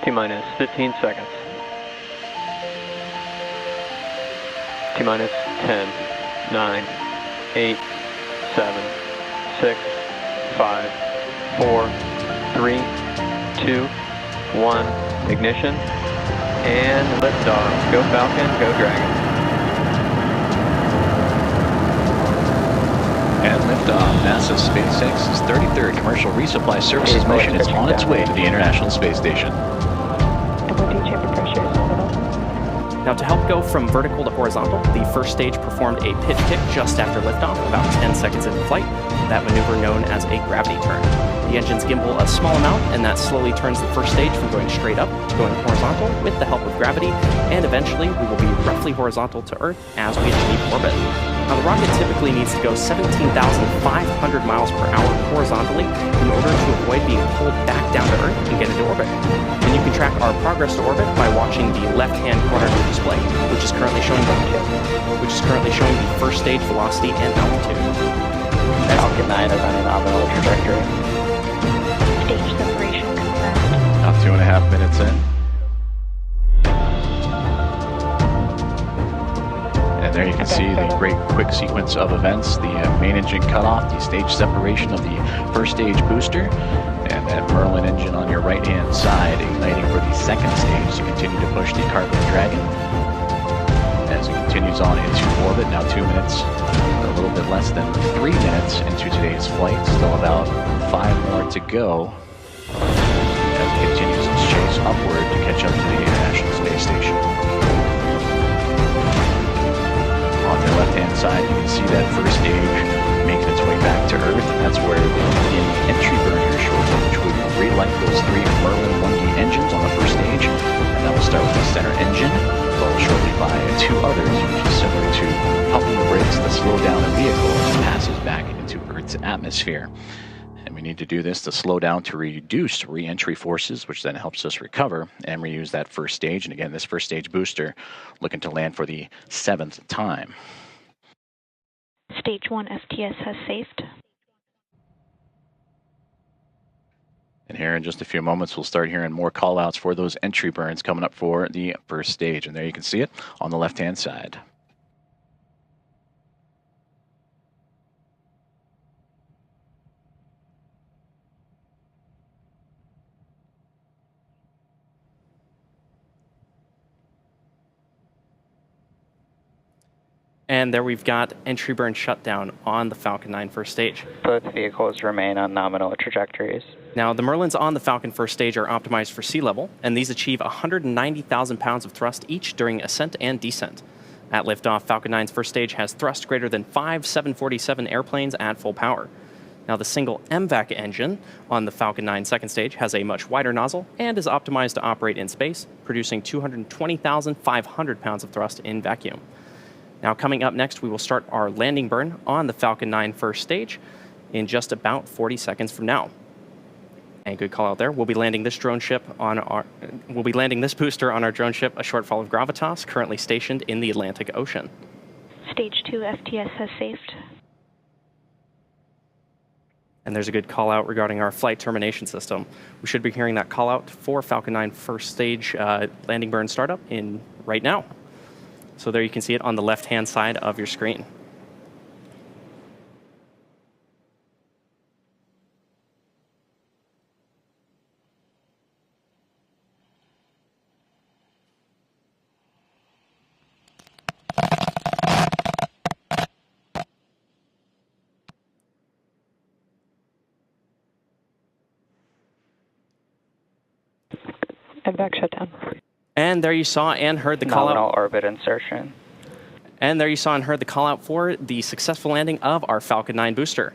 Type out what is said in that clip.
T-minus 15 seconds. T-minus 10, 9, 8, 7, 6, 5, 4, 3, 2, 1. Ignition. And liftoff. Go Falcon, go Dragon. And liftoff. NASA's SpaceX's 33rd Commercial Resupply Services mission is on its way to the International Space Station. Now, to help go from vertical to horizontal, the first stage performed a pitch kick just after liftoff, about 10 seconds into flight, that maneuver known as a gravity turn. The engines gimbal a small amount, and that slowly turns the first stage from going straight up to going horizontal with the help of gravity, and eventually we will be roughly horizontal to Earth as we achieve orbit. Now, the rocket typically needs to go 17,500 miles per hour horizontally in order to avoid being pulled back down to Earth and get into orbit. And you can track our progress to orbit by watching the left-hand corner of the display, which is currently showing the first stage velocity and altitude. Falcon 9 is on a nominal trajectory. Stage separation confirmed. About 2.5 minutes in. And there you can see the great quick sequence of events. The main engine cutoff, the stage separation of the first stage booster, and that Merlin engine on your right-hand side igniting for the second stage to continue to push the Carbon Dragon as it continues on into orbit. Now 2 minutes, a little bit less than 3 minutes into today's flight. Still about 5 more to go as it continues its chase upward to catch up to the International Space Station. On the left-hand side, you can see that first stage making its way back to Earth, and that's where the entry burn here shortly, which will relight those 3 Merlin 1D engines on the first stage, and that will start with the center engine, followed shortly by 2 others, which is similar to pumping the brakes to slow down the vehicle as it passes back into Earth's atmosphere. And we need to do this to slow down to reduce re-entry forces, which then helps us recover and reuse that first stage. And again, this first stage booster looking to land for the 7th time. Stage 1 STS has safed. And here in just a few moments, we'll start hearing more call-outs for those entry burns coming up for the first stage. And there you can see it on the left-hand side. And there we've got entry burn shutdown on the Falcon 9 first stage. Both vehicles remain on nominal trajectories. Now, the Merlins on the Falcon first stage are optimized for sea level, and these achieve 190,000 pounds of thrust each during ascent and descent. At liftoff, Falcon 9's first stage has thrust greater than 5 747 airplanes at full power. Now, the single MVAC engine on the Falcon 9 second stage has a much wider nozzle and is optimized to operate in space, producing 220,500 pounds of thrust in vacuum. Now, coming up next, we will start our landing burn on the Falcon 9 first stage in just about 40 seconds from now. And good call out there. We'll be landing this booster on our drone ship, a short fall of Gravitas, currently stationed in the Atlantic Ocean. Stage 2 STS has safed. And there's a good call out regarding our flight termination system. We should be hearing that call out for Falcon 9 first stage landing burn startup in right now. So there you can see it on the left-hand side of your screen. MVAC shutdown. And there you saw and heard the call out. Nominal orbit insertion. And there you saw and heard the call out for the successful landing of our Falcon 9 booster.